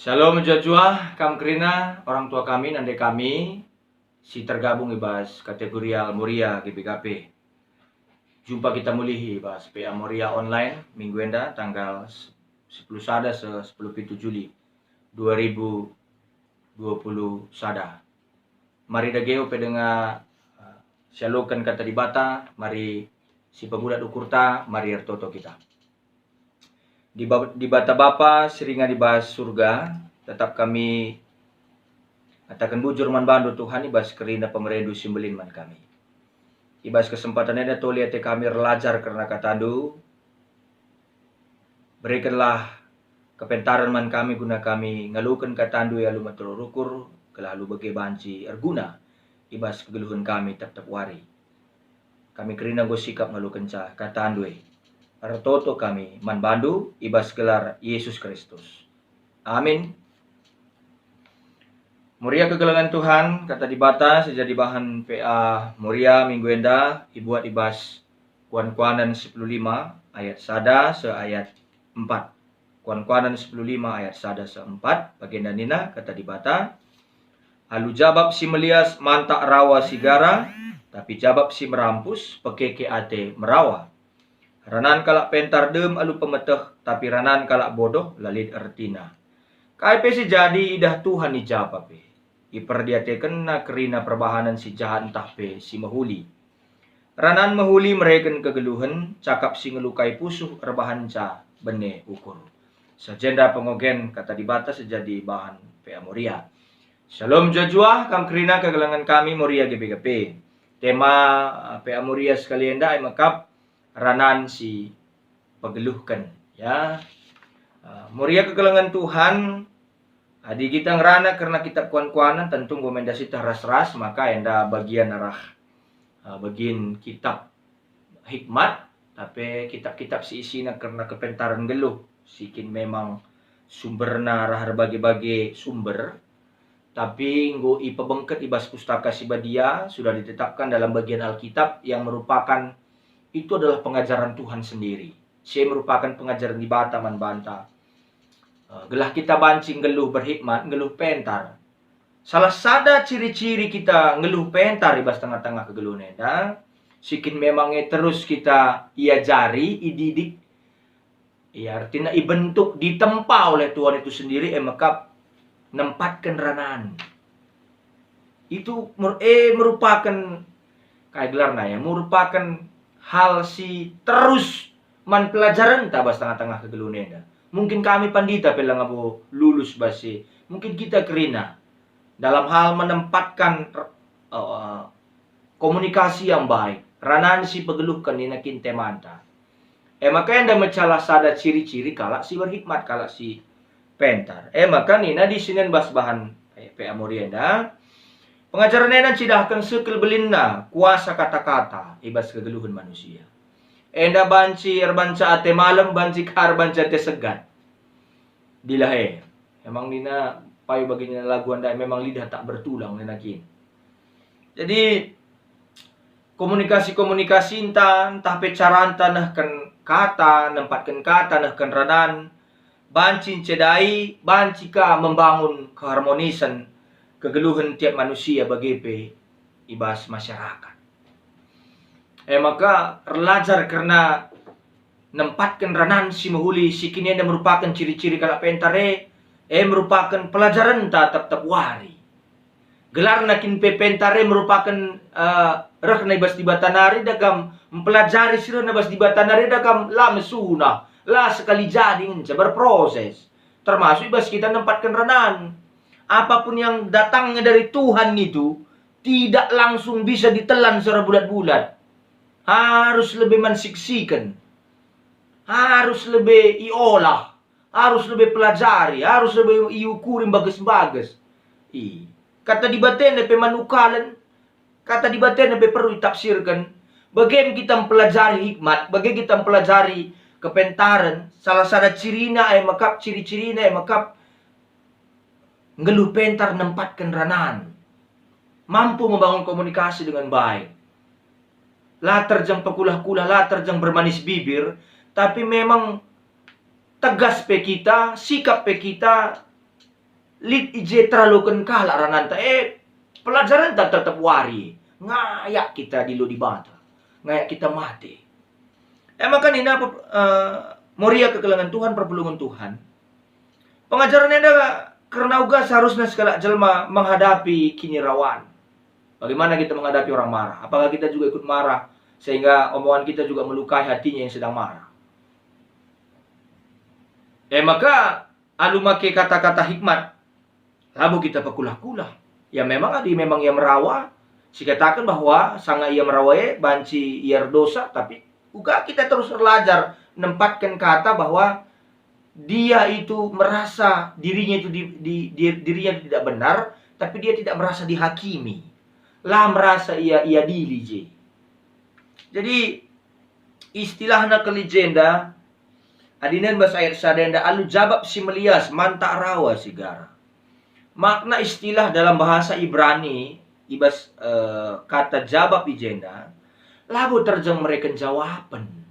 Shalom jajua, kam kerina orang tua kami, nande kami, si tergabung ibas kategori Moria GBKP. Jumpa kita mulihi ibas PA Moria online minggu enda tanggal 10 sada se 10 Juli 2020 sada. Mari dageo pedenga syalokan kata dibata, mari si pemuda dukurta, mari ertoto kita. Di bata Bapa seringa dibahas surga, tetap kami katakan bujur man bandu Tuhan ibas kerina pemerendu simbelin man kami. Ibas kesempatan ada toli ate kami relajar karena katandu. Berikanlah kepentaran man kami guna kami ngalukan katandu ya lu rukur kelalu bagi banci erguna ibas kegeluhan kami tetap wari. Kami kerina go sikap ngalukan ca katandu Artoto kami man bandu ibas gelar Yesus Kristus. Amin. Moria kegelangan Tuhan kata dibata sejadi bahan PA Moria minggu enda ibuat ibas kuan-kuanan 15 ayat sada se ayat 4. Kuan-kuanan 15 ayat sada se 4 bagian nina kata dibata. Alu jabab si melias mantak rawa sigara tapi jabab si merampus pekeke ate merawa. Ranan kalak pentar dem alu pemeteh, tapi ranan kalak bodoh lalit ertina. Kai pe si jadi idah Tuhan ijabab pe. Iperdiate kena kerina perbahanan si jahat entah pe si mahuli. Ranan mahuli mereken kegeluhan, cakap si ngelukai pusuh rebahan ca bene ukur. Sajenda pengogen kata dibata sejadi bahan PA Moria. Shalom jajua, kam kerina kegelangan kami Moria GBKP. Tema PA Moria sekalian dah makap ranan si pegeluhkan ya. Moria kegelangan Tuhan adi kita ngerana karena kitab kuan-kuanan tentu gomendasi ras-ras maka enda bagian arah bagian kitab hikmat tapi kitab-kitab si isina karena kepentaran geluh sikin memang sumberna arah bagi-bagi sumber tapi nggo ipebengket ibas pustaka si badia sudah ditetapkan dalam bagian Alkitab yang merupakan itu adalah pengajaran Tuhan sendiri. Saya merupakan pengajaran di bata man banta. Gelah kita bancing geluh berhikmat, geluh pentar. Salah sada ciri-ciri kita ngeluh pentar ibas tengah-tengah kegeluhan eda. Sikin memangnya terus kita iajari, ididik. Ya artinya ibentuk, ditempa oleh Tuhan itu sendiri maka nempatkan ranan. Itu merupakan kayak gelarna ya, merupakan hal si terus man pelajaran tabas tengah-tengah kegelunenda. Mungkin kami pandita pelang abu lulus basi. Mungkin kita kerina dalam hal menempatkan komunikasi yang baik. Ranan si pegeluhkan inakin temanta. Maka anda mecalah sada ciri-ciri kalak si berhikmat kalak si pentar. Maka nina di sini bas bahan PA Morienda. Pengajaran nenan cidahkan sekel belinna kuasa kata-kata ibas kegeluhan manusia. Enda banci erbanca ate malam banci kar banca ate segan. Dilahe. Emang nina payu baginya lagu anda memang lidah tak bertulang nenakin. Jadi komunikasi entah pecaran tanahkan kata, nempatkan kata nahkan ranan, banci cedai, banci ka membangun keharmonisan kegeluhan tiap manusia bagi ibas masyarakat. Maka relajar karena nempatkan ranan si mahuli si kini ada merupakan ciri-ciri kalak pentare merupakan pelajaran tetap wari. Gelar nakin pentare merupakan reh ibas di batanari dagam mempelajari sira nabas di batanari dagam la mesuna la sekali jadi berproses. Termasuk ibas kita nempatkan ranan. Apapun yang datangnya dari Tuhan itu tidak langsung bisa ditelan secara bulat-bulat. Harus lebih mensiksikan. Harus lebih iolah. Harus lebih pelajari. Harus lebih iukurin bagus-bagus. Kata di batin pe manukalan. Kata di batin pe perlu ditafsirkan. Bagaimana kita mempelajari hikmat. Bagaimana kita mempelajari kepentaran. Salah satu cirina makap ciri-cirina makap ngeluh pentar nempatkan ranan. Mampu membangun komunikasi dengan baik. La terjang pekulah-kulah, la terjang bermanis bibir. Tapi memang tegas pe kita, sikap pe kita lit ije terlalu kala rananta pelajaran tak tetap wari ngayak kita di lo di bata ngayak kita mati maka nina moria kekelangan Tuhan perpulungan Tuhan pengajaran anda karena uga seharusnya segala jelma menghadapi kini rawan. Bagaimana kita menghadapi orang marah? Apakah kita juga ikut marah sehingga omongan kita juga melukai hatinya yang sedang marah? Maka alu make kata-kata hikmat lalu kita pekulah-kulah. Ya memang yang merawa. Si katakan bahwa sanga ia merawa banci ia dosa, tapi uga kita terus belajar menempatkan kata bahwa dia itu merasa dirinya itu dirinya tidak benar, tapi dia tidak merasa dihakimi. Lah merasa ia dilije. Jadi istilahna ke legenda adinan bahasa ayat sadenda alu jabab si melias manta rawa sigara. Makna istilah dalam bahasa Ibrani ibas kata jabab ijenda labu terjeng mereka jawaban.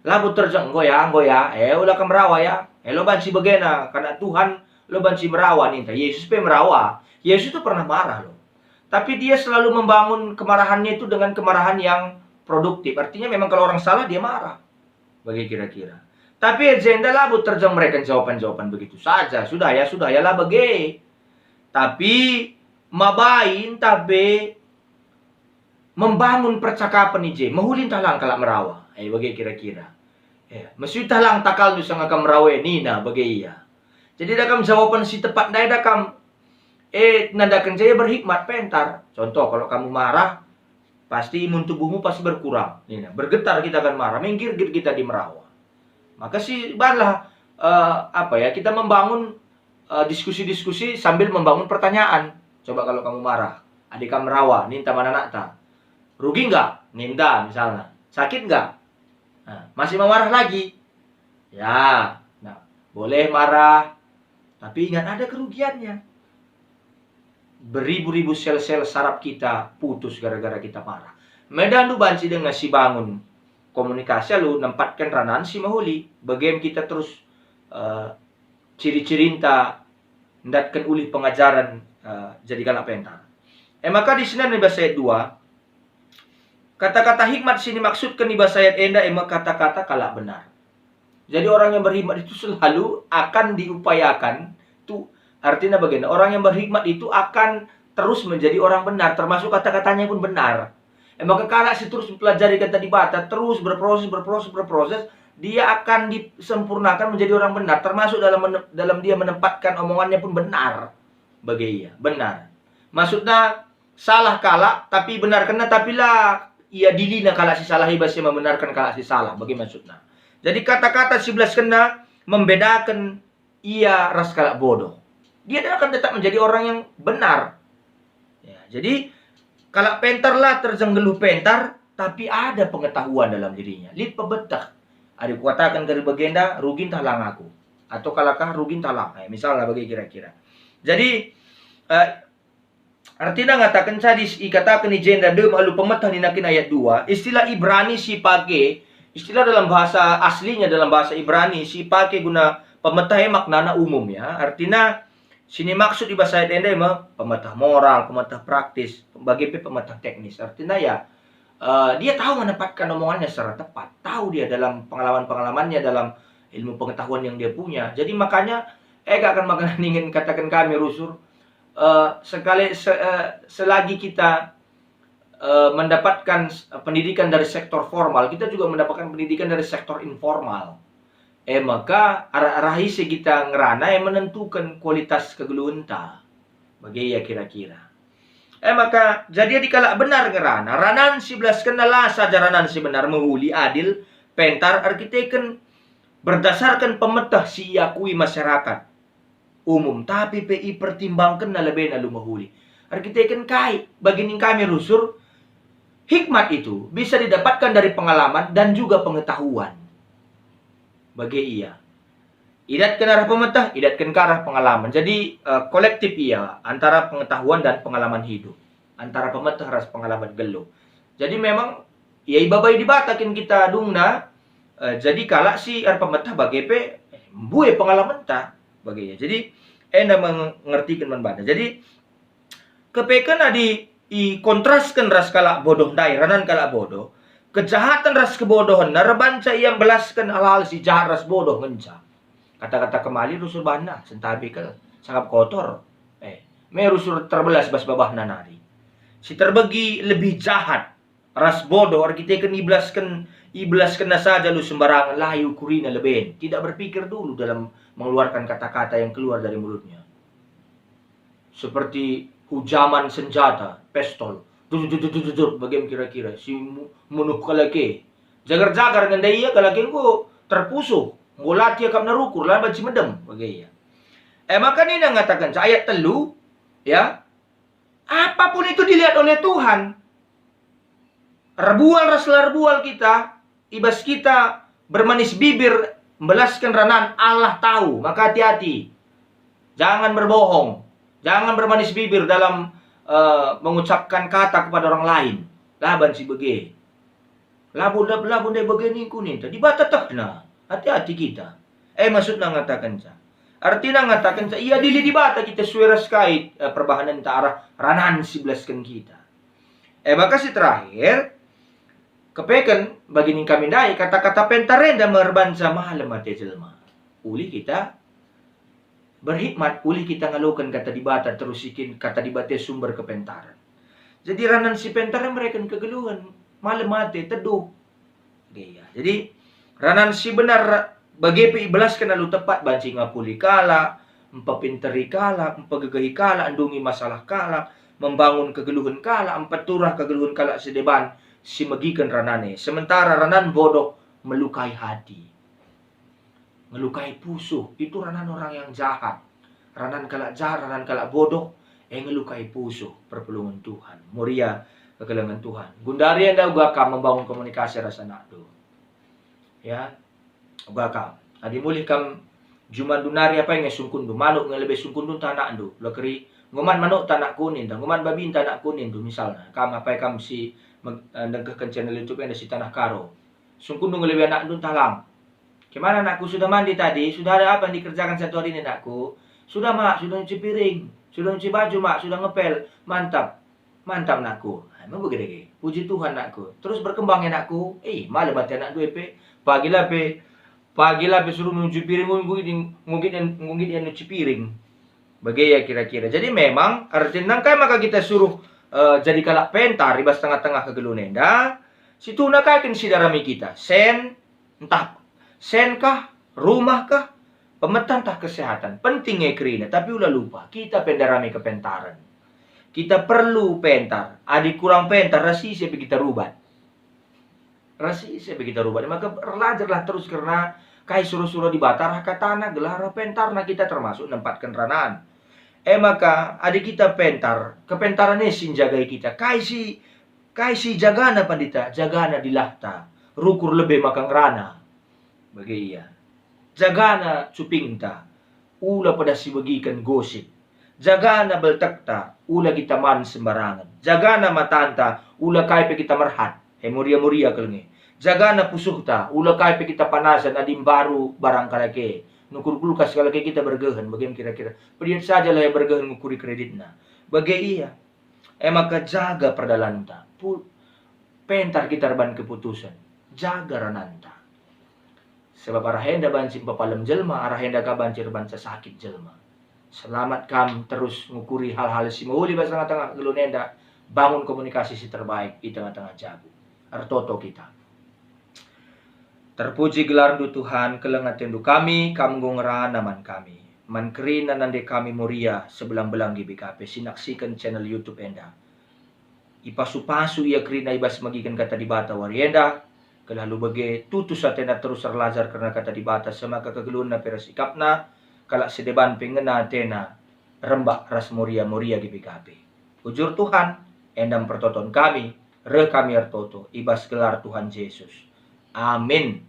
Labu terjeng goya, ulah ka merawa ya. Lo banci bagena karena Tuhan lo banci merawa nih. Yesus pe merawa. Yesus itu pernah marah loh. Tapi dia selalu membangun kemarahannya itu dengan kemarahan yang produktif. Artinya memang kalau orang salah dia marah. Bagi kira-kira. Tapi agenda labu terjeng mereka jawaban-jawaban begitu saja. Sudah ya lah bagi. Tapi mabain tapi membangun percakapan ije. Mahulin talang kalak merawa. Bagi kira-kira. Maksud talang takal nu sanga kam rawe nina bagi iya. Jadi dakam jawaban si tepat dai dakam nandakan saya berhikmat pentar. Contoh kalau kamu marah pasti imun tubuhmu pasti berkurang. Nina, bergetar kita akan marah, minggir kita di merawa. Maka si balah kita membangun diskusi-diskusi sambil membangun pertanyaan. Coba kalau kamu marah, adik kamu merawa, ninta mana nakta. Rugi enggak? Ninta misalnya. Sakit enggak? Nah, masih mau marah lagi? Ya, nah, boleh marah, tapi ingat ada kerugiannya. Beribu-ribu sel-sel saraf kita putus gara-gara kita marah. Medan lu banci dengan si bangun komunikasi lu nempatkan ranan si mahuli. Bagaimana kita terus ciri-cirinta ndatkan uli pengajaran jadi galak pentar. Maka di sini di bahasa ayat 2 kata-kata hikmat sini maksudkan di bahasa ayat enda kata-kata kalak benar. Jadi orang yang berhikmat itu selalu akan diupayakan. Itu artinya bagaimana? Orang yang berhikmat itu akan terus menjadi orang benar, termasuk kata-katanya pun benar. Maka kalak si terus mempelajari kata di bata, terus berproses, dia akan disempurnakan menjadi orang benar, termasuk dalam dia menempatkan omongannya pun benar. Bagi ia, benar. Maksudnya salah kalak, tapi benar kena, tapi lah ia dilina kalau si salah ibasnya membenarkan kalau si salah. Bagi maksudnya. Jadi kata-kata 11 kena membedakan ia ras kalak bodoh. Dia akan tetap menjadi orang yang benar. Ya, jadi kalau pentar lah terjenggeluh pentar, tapi ada pengetahuan dalam dirinya. Lid pebetah. Ada katakan dari bagenda rugin talang aku. Atau kalakah rugin talang. Misalnya bagi kira-kira. Jadi artinya ngatakan sadis ikatakan ijenda dem alu pemetah ninakin ayat 2. Istilah Ibrani si pake, istilah dalam bahasa aslinya dalam bahasa Ibrani si pake guna pemetah maknana umum ya. Artinya sini maksud di bahasa ayat enda pemetah moral, pemetah praktis, bagi pemetah teknis. Artinya ya dia tahu menempatkan omongannya secara tepat, tahu dia dalam pengalaman-pengalamannya dalam ilmu pengetahuan yang dia punya. Jadi makanya gak akan makan ingin katakan kami rusur selagi kita mendapatkan pendidikan dari sektor formal, kita juga mendapatkan pendidikan dari sektor informal. Maka rahisi kita ngerana yang menentukan kualitas kegeluenta. Bagi ya kira-kira. Maka jadi dikala benar ngerana, ranan 11 kenalah saja ranan si benar menghuli adil pentar arkiteken berdasarkan pemetah si yakui masyarakat umum, tapi PI pertimbangkan na lebih na lumahuli. Arkiteken kai, bagining kami rusur, hikmat itu bisa didapatkan dari pengalaman dan juga pengetahuan. Bagi ia. Idatkan arah pemetah, idatkan ke arah pengalaman. Jadi kolektif ia antara pengetahuan dan pengalaman hidup. Antara pemetah ras pengalaman gelo. Jadi memang ya ibabai dibatakin kita dungna. Jadi kalak si arah pemetah bagi pe buai pengalaman ta bagi ia. Jadi enda mengertikan man banda. Jadi kepekan adi i kontraskan ras kalak bodoh dai ranan kalak bodoh. Kejahatan ras kebodohan narabanca yang belaskan hal-hal si jahat ras bodoh ngenca. Kata-kata kemali rusur bana sentabi ke sangat kotor. Me rusur terbelas bas babah nanari. Si terbagi lebih jahat ras bodoh kita kan iblas kena saja lu sembarangan layu kurina lebih. Tidak berpikir dulu dalam mengeluarkan kata-kata yang keluar dari mulutnya. Seperti hujaman senjata, pistol. Bagaimana kira-kira si munuh kalake. Jagar-jagar ngandai iya kalake ko terpusuh. Ngolati akam narukur lan baci medem bagaya. Maka ini mengatakan ayat telu ya. Apapun itu dilihat oleh Tuhan. Rebual kita, ibas kita bermanis bibir, membelaskan ranan, Allah tahu. Maka hati-hati. Jangan berbohong. Jangan bermanis bibir dalam mengucapkan kata kepada orang lain. Laban si bege. Labun dai begini kuning. Di bata takna. Hati-hati kita. Maksudnya ngatakan sa. Artinya ngatakan sa. Iya dili di bata kita suara skait. Perbahanan ta arah ranan si belaskan kita. Maka si terakhir. Kepekan bagi kami dai kata-kata pentarenda merbansa mahalem mati jelma. Uli kita berhikmat, uli kita ngalukan kata dibata terus ikin kata dibata sumber kepentaran. Jadi ranan si pentaran mereka kegeluhan malam mati teduh. Gaya. Jadi ranan si benar bagi belaskan lalu tepat banci ngapuli kala, empapinteri kala, empagagahi kala, andungi masalah kala, membangun kegeluhan kala, empeturah kegeluhan kala sedeban si megikan ranane. Sementara ranan bodoh melukai hati. Melukai pusuh. Itu ranan orang yang jahat. Ranan kalak jahat, ranan kalak bodoh. Ngelukai pusuh. Perpulungan Tuhan. Muria kegelangan Tuhan. Gundari anda ugakam membangun komunikasi rasa nakdo. Ya. Ugakam. Adi mulih kam juman dunari apa yang sungkundu. Manuk yang lebih sungkundu tanak do. Lekeri. Nguman manuk tanak kuning. Nguman babi tanak kuning do misalnya. Kam apa kam si nengkehkan channel YouTube yang ada si Tanah Karo. Sungkundu lebih anak do talang. Gimana anakku, sudah mandi tadi? Sudah ada apa yang dikerjakan satu hari ini anakku? Sudah mak, sudah nyuci piring, sudah nyuci baju mak, sudah ngepel. Mantap, mantap anakku. Emang begitu, puji Tuhan anakku. Terus berkembang anakku. Malah mati anak gue pe. Pagilah pe suruh nyuci piring, ngungkit yang nyuci piring. Bagaimana kira-kira. Jadi memang artinya kai maka kita suruh jadi kalak pentar ribas tengah-tengah kegelunenda. Situ nakaikan si darami kita. Entah sen kah, rumah kah, pemetan tah kesehatan. Pentingnya kerina, tapi ulah lupa. Kita pendarami kepentaran. Kita perlu pentar. Adik kurang pentar, rasi siapa kita rubat. Rasi siapa kita rubat. Maka belajarlah terus karena kai suruh-suruh di batarah katana, gelara pentar, nah kita termasuk nempatkan ranan. Maka adik kita pentar, kepentarannya sin jagai kita. Kai si jagana pandita, jagana dilahta. Rukur lebih makang rana. Bagaya. Jagana cupingta. Ula pada si bagikan gosip. Jagana beltakta. Ula kita man sembarangan. Jagana matanta. Ula kaipe kita merhat. Muria-muria kelenge. Jagana pusuhta. Ula kaipe kita panasan. Adim baru barang kalake. Nukur kulkas kalake kita bergehan. Bagaimana kira-kira. Pediat saja lah yang bergehan ngukuri kreditna. Bagaya. Maka jaga perdalanta. Pentar kita reban keputusan. Jaga rananta. Sebab arahenda banci papalem jelma, arahenda ka banci banca sakit jelma. Selamat kam terus ngukuri hal-hal si mauli ba tengah-tengah gelunenda, bangun komunikasi si terbaik di tengah-tengah jabu. Artoto kita. Terpuji gelar du Tuhan, kelengatin du kami, kamgungra naman kami. Mankerina nande kami muria sebelang-belang di BKP. Sinaksikan channel YouTube enda. Ipasu-pasu ia kerina ibas magikan kata di bata warienda. Kalalu bagi tutus atena terus terlajar karena kata dibata sama kekegelun na perasikap na kalak sedeban pengena atena rembak ras muria di BKP. Ujur Tuhan, endam pertoton kami, re kami artoto, ibas gelar Tuhan Yesus. Amin.